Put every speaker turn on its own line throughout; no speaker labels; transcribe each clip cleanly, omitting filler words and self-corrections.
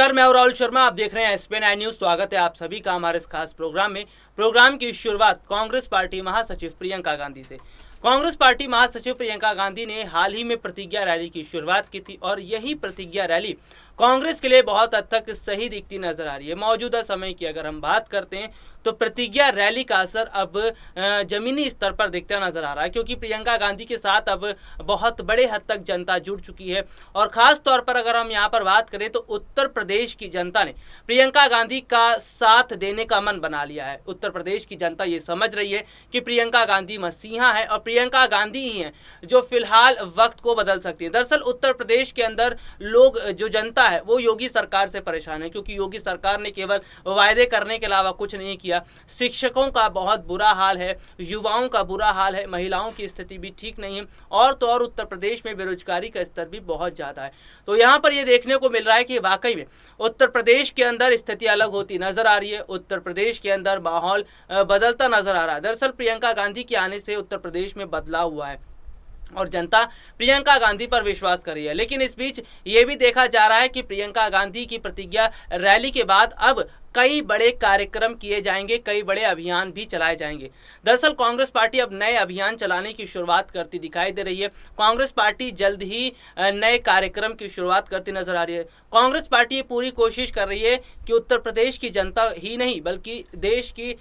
नमस्कार, मैं हूं राहुल शर्मा। आप देख रहे हैं SPN न्यूज। स्वागत है आप सभी का हमारे इस खास प्रोग्राम में। प्रोग्राम की शुरुआत कांग्रेस पार्टी महासचिव प्रियंका गांधी से। कांग्रेस पार्टी महासचिव प्रियंका गांधी ने हाल ही में प्रतिज्ञा रैली की शुरुआत की थी और यही प्रतिज्ञा रैली कांग्रेस के लिए बहुत हद तक सही दिखती नजर आ रही है। मौजूदा समय की अगर हम बात करते हैं तो प्रतिज्ञा रैली का असर अब जमीनी स्तर पर दिखता नजर आ रहा है, क्योंकि प्रियंका गांधी के साथ अब बहुत बड़े हद तक जनता जुड़ चुकी है। और खास तौर पर अगर हम यहाँ पर बात करें तो उत्तर प्रदेश की जनता ने प्रियंका गांधी का साथ देने का मन बना लिया है। उत्तर प्रदेश की जनता ये समझ रही है कि प्रियंका गांधी मसीहा है और प्रियंका गांधी ही है जो फिलहाल वक्त को बदल सकती है। दरअसल उत्तर प्रदेश के अंदर लोग, जो जनता है, वो योगी सरकार से परेशान है, क्योंकि योगी सरकार ने केवल वायदे करने के अलावा कुछ नहीं किया। शिक्षकों का बहुत बुरा हाल है, युवाओं का बुरा हाल है, महिलाओं की स्थिति भी ठीक नहीं है और तो और उत्तर प्रदेश में बेरोजगारी का स्तर भी बहुत ज़्यादा है। तो यहाँ पर ये देखने को मिल रहा है कि वाकई में उत्तर प्रदेश के अंदर स्थिति अलग होती नजर आ रही है। उत्तर प्रदेश के अंदर माहौल बदलता नजर आ रहा है। दरअसल प्रियंका गांधी के आने से उत्तर प्रदेश में बदलाव हुआ है और जनता प्रियंका गांधी पर विश्वास कर रही है। लेकिन इस बीच ये भी देखा जा रहा है कि प्रियंका गांधी की प्रतिज्ञा रैली के बाद अब कई बड़े कार्यक्रम किए जाएंगे, कई बड़े अभियान भी चलाए जाएंगे। दरअसल कांग्रेस पार्टी अब नए अभियान चलाने की शुरुआत करती दिखाई दे रही है। कांग्रेस पार्टी जल्द ही नए कार्यक्रम की शुरुआत करती नजर आ रही है। कांग्रेस पार्टी पूरी कोशिश कर रही है कि उत्तर प्रदेश की जनता ही नहीं बल्कि देश की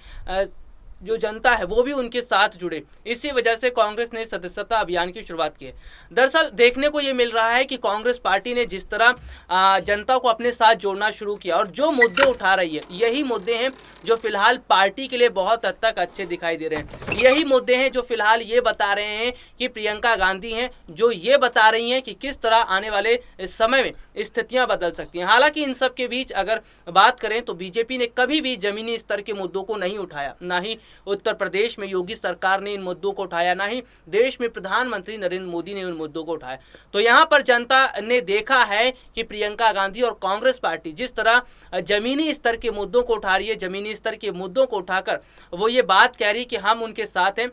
जो जनता है वो भी उनके साथ जुड़े। इसी वजह से कांग्रेस ने सदस्यता अभियान की शुरुआत की है। दरअसल देखने को ये मिल रहा है कि कांग्रेस पार्टी ने जिस तरह जनता को अपने साथ जोड़ना शुरू किया और जो मुद्दे उठा रही है, यही मुद्दे हैं जो फिलहाल पार्टी के लिए बहुत हद तक अच्छे दिखाई दे रहे हैं। यही मुद्दे हैं जो फिलहाल ये बता रहे हैं कि प्रियंका गांधी हैं, जो ये बता रही हैं कि किस तरह आने वाले समय में स्थितियां बदल सकती हैं। हालांकि इन सब के बीच अगर बात करें तो बीजेपी ने कभी भी जमीनी स्तर के मुद्दों को नहीं उठाया। ना ही उत्तर प्रदेश में योगी सरकार ने इन मुद्दों को उठाया, ना ही देश में प्रधानमंत्री नरेंद्र मोदी ने उन मुद्दों को उठाया। तो यहाँ पर जनता ने देखा है कि प्रियंका गांधी और कांग्रेस पार्टी जिस तरह जमीनी स्तर के मुद्दों को उठा रही है, जमीनी स्तर के मुद्दों को उठाकर वो ये बात कह रही है कि हम उनके साथ हैं,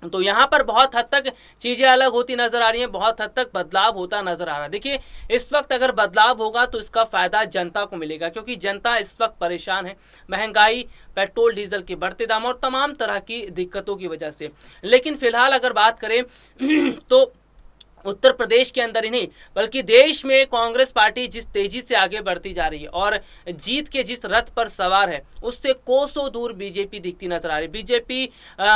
तो यहाँ पर बहुत हद तक चीज़ें अलग होती नजर आ रही हैं, बहुत हद तक बदलाव होता नजर आ रहा है। देखिए, इस वक्त अगर बदलाव होगा तो इसका फायदा जनता को मिलेगा, क्योंकि जनता इस वक्त परेशान है महंगाई, पेट्रोल डीजल के बढ़ते दाम और तमाम तरह की दिक्कतों की वजह से। लेकिन फिलहाल अगर बात करें तो उत्तर प्रदेश के अंदर ही नहीं बल्कि देश में कांग्रेस पार्टी जिस तेजी से आगे बढ़ती जा रही है और जीत के जिस रथ पर सवार है, उससे कोसों दूर बीजेपी दिखती नजर आ रही है। बीजेपी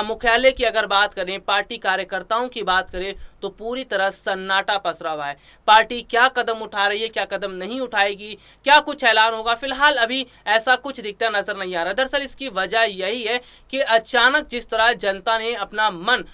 मुख्यालय की अगर बात करें, पार्टी कार्यकर्ताओं की बात करें तो पूरी तरह सन्नाटा पसरा हुआ है। पार्टी क्या कदम उठा रही है, क्या कदम नहीं उठाएगी, क्या कुछ ऐलान होगा, फिलहाल अभी ऐसा कुछ दिखता नजर नहीं आ रहा। दरअसल इसकी वजह यही है कि अचानक जिस तरह जनता ने अपना मन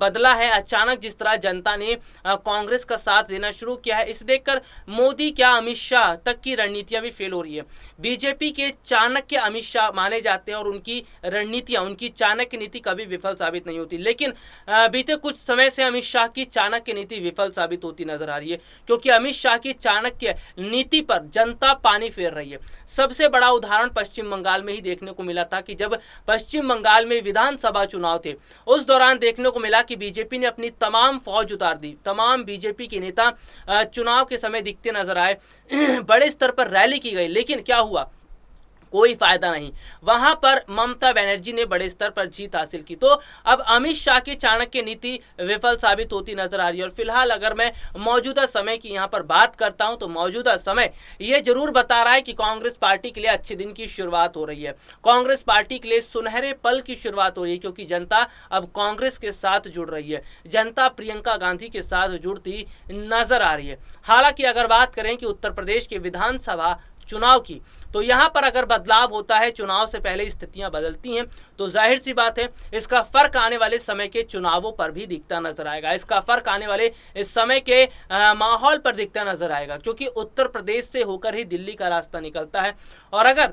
बदला है, अचानक जिस तरह जनता ने कांग्रेस का साथ देना शुरू किया है, इसे देखकर मोदी क्या अमित शाह तक की रणनीतियां भी फेल हो रही है। बीजेपी के चाणक्य अमित शाह माने जाते हैं और उनकी रणनीतियां, उनकी चाणक्य नीति कभी विफल साबित नहीं होती। लेकिन बीते कुछ समय से अमित शाह की चाणक्य नीति विफल साबित होती नजर आ रही है, क्योंकि अमित शाह की चाणक्य नीति पर जनता पानी फेर रही है। सबसे बड़ा उदाहरण पश्चिम बंगाल में ही देखने को मिला था कि जब पश्चिम बंगाल में विधानसभा चुनाव थे, उस दौरान देखने को मिला कि बीजेपी ने अपनी तमाम फौज उतार दी। तमाम बीजेपी के नेता चुनाव के समय दिखते नजर आए, बड़े स्तर पर रैली की गई, लेकिन क्या हुआ? कोई फायदा नहीं। वहां पर ममता बनर्जी ने बड़े स्तर पर जीत हासिल की। तो अब अमित शाह की चाणक्य नीति विफल साबित होती नजर आ रही है। और फिलहाल अगर मैं मौजूदा समय की यहां पर बात करता हूं तो मौजूदा समय ये जरूर बता रहा है कि कांग्रेस पार्टी के लिए अच्छे दिन की शुरुआत हो रही है, कांग्रेस पार्टी के लिए सुनहरे पल की शुरुआत हो रही है, क्योंकि जनता अब कांग्रेस के साथ जुड़ रही है, जनता प्रियंका गांधी के साथ जुड़ती नजर आ रही है। हालांकि अगर बात करें कि उत्तर प्रदेश के विधानसभा चुनाव की, तो यहाँ पर अगर बदलाव होता है, चुनाव से पहले स्थितियां बदलती हैं, तो जाहिर सी बात है इसका फर्क आने वाले समय के चुनावों पर भी दिखता नजर आएगा। इसका फर्क आने वाले इस समय के माहौल पर दिखता नजर आएगा, क्योंकि उत्तर प्रदेश से होकर ही दिल्ली का रास्ता निकलता है और अगर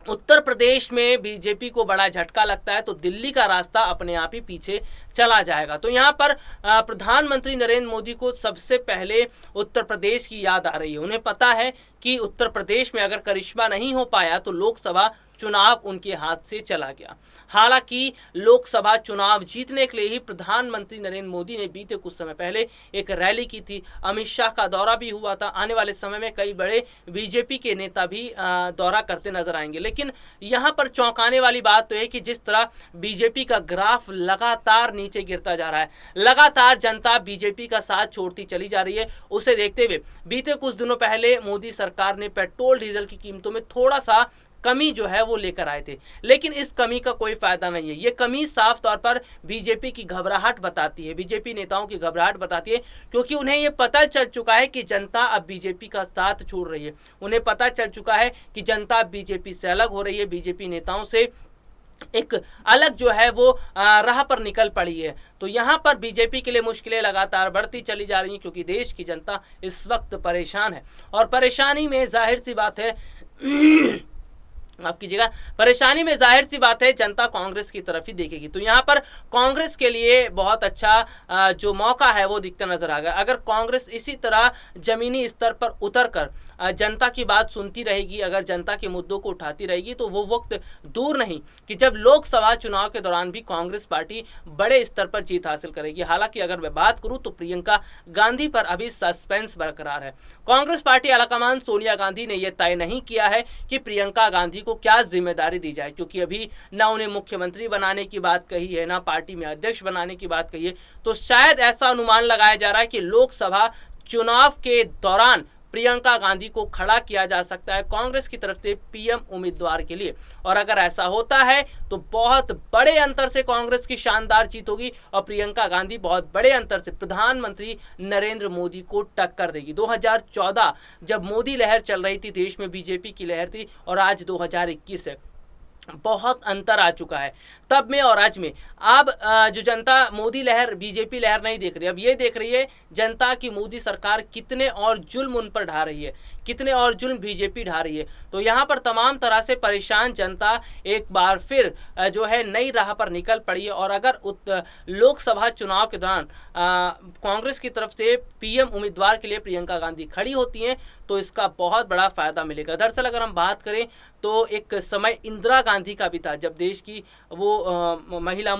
उत्तर प्रदेश में बीजेपी को बड़ा झटका लगता है तो दिल्ली का रास्ता अपने आप ही पीछे चला जाएगा। तो यहाँ पर प्रधानमंत्री नरेंद्र मोदी को सबसे पहले उत्तर प्रदेश की याद आ रही है। उन्हें पता है कि उत्तर प्रदेश में अगर करिश्मा नहीं हो पाया तो लोकसभा चुनाव उनके हाथ से चला गया। हालांकि लोकसभा चुनाव जीतने के लिए ही प्रधानमंत्री नरेंद्र मोदी ने बीते कुछ समय पहले एक रैली की थी, अमित शाह का दौरा भी हुआ था। आने वाले समय में कई बड़े बीजेपी के नेता भी दौरा करते नजर आएंगे। लेकिन यहाँ पर चौंकाने वाली बात तो है कि जिस तरह बीजेपी का ग्राफ लगातार नीचे गिरता जा रहा है, लगातार जनता बीजेपी का साथ छोड़ती चली जा रही है, उसे देखते हुए बीते कुछ दिनों पहले मोदी सरकार ने पेट्रोल डीजल की कीमतों में थोड़ा सा कमी जो है वो लेकर आए थे। लेकिन इस कमी का कोई फायदा नहीं है। ये कमी साफ तौर पर बीजेपी की घबराहट बताती है, बीजेपी नेताओं की घबराहट बताती है, क्योंकि उन्हें ये पता चल चुका है कि जनता अब बीजेपी का साथ छोड़ रही है। उन्हें पता चल चुका है कि जनता बीजेपी से अलग हो रही है, बीजेपी नेताओं से एक अलग जो है वो राह पर निकल पड़ी है। तो यहाँ पर बीजेपी के लिए मुश्किलें लगातार बढ़ती चली जा रही हैं, क्योंकि देश की जनता इस वक्त परेशान है। और परेशानी में जाहिर सी बात है माफ कीजिएगा, परेशानी में जाहिर सी बात है जनता कांग्रेस की तरफ ही देखेगी। तो यहाँ पर कांग्रेस के लिए बहुत अच्छा जो मौका है वो दिखता नजर आ गया। अगर कांग्रेस इसी तरह जमीनी स्तर पर उतरकर जनता की बात सुनती रहेगी, अगर जनता के मुद्दों को उठाती रहेगी, तो वो वक्त दूर नहीं कि जब लोकसभा चुनाव के दौरान भी कांग्रेस पार्टी बड़े स्तर पर जीत हासिल करेगी। हालांकि अगर मैं बात करूं तो प्रियंका गांधी पर अभी सस्पेंस बरकरार है। कांग्रेस पार्टी आलाकमान सोनिया गांधी ने यह तय नहीं किया है कि प्रियंका गांधी को क्या जिम्मेदारी दी जाए, क्योंकि अभी ना उन्हें मुख्यमंत्री बनाने की बात कही है, ना पार्टी में अध्यक्ष बनाने की बात कही है। तो शायद ऐसा अनुमान लगाया जा रहा है कि लोकसभा चुनाव के दौरान प्रियंका गांधी को खड़ा किया जा सकता है कांग्रेस की तरफ से पीएम उम्मीदवार के लिए। और अगर ऐसा होता है तो बहुत बड़े अंतर से कांग्रेस की शानदार जीत होगी और प्रियंका गांधी बहुत बड़े अंतर से प्रधानमंत्री नरेंद्र मोदी को टक्कर देगी। 2014 जब मोदी लहर चल रही थी, देश में बीजेपी की लहर थी, और आज 2021 है, बहुत अंतर आ चुका है तब में और आज में। अब जो जनता मोदी लहर बीजेपी लहर नहीं देख रही, अब ये देख रही है जनता की मोदी सरकार कितने और जुल्म उन पर ढा रही है, कितने और जुल्म बीजेपी ढा रही है। तो यहाँ पर तमाम तरह से परेशान जनता एक बार फिर जो है नई राह पर निकल पड़ी है। और अगर लोकसभा चुनाव के दौरान कांग्रेस की तरफ से पीएम उम्मीदवार के लिए प्रियंका गांधी खड़ी होती हैं तो इसका बहुत बड़ा फायदा मिलेगा। दरअसल अगर हम बात करें तो एक समय इंदिरा गांधी का भी था, जब देश की वो महिला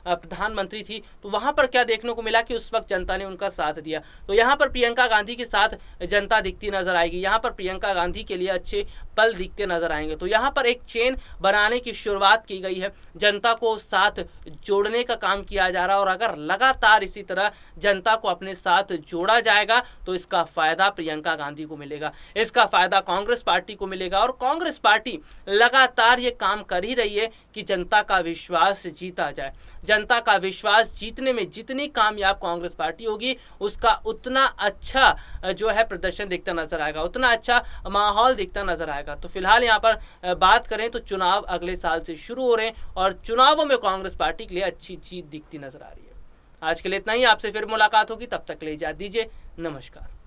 प्रधानमंत्री थी, तो वहां पर क्या देखने को मिला कि उस वक्त जनता ने उनका साथ दिया। तो यहाँ पर प्रियंका गांधी के साथ जनता दिखती नजर आएगी, यहाँ पर प्रियंका गांधी के लिए अच्छे पल दिखते नजर आएंगे। तो यहाँ पर एक चेन बनाने की शुरुआत की गई है, जनता को साथ जोड़ने का काम किया जा रहा है। और अगर लगातार इसी तरह जनता को अपने साथ जोड़ा जाएगा तो इसका फायदा प्रियंका गांधी को मिलेगा, इसका फायदा कांग्रेस पार्टी को मिलेगा। और कांग्रेस पार्टी लगातार ये काम कर ही रही है कि जनता का विश्वास जीता जाए। जनता का विश्वास जीतने में जितनी कामयाब कांग्रेस पार्टी होगी उसका उतना अच्छा जो है प्रदर्शन दिखता नजर आएगा, उतना अच्छा माहौल दिखता नजर आएगा। तो फिलहाल यहाँ पर बात करें तो चुनाव अगले साल से शुरू हो रहे हैं और चुनावों में कांग्रेस पार्टी के लिए अच्छी जीत दिखती नजर आ रही है। आज के लिए इतना ही, आपसे फिर मुलाकात होगी, तब तक के लिए इजाजत दीजिए, नमस्कार।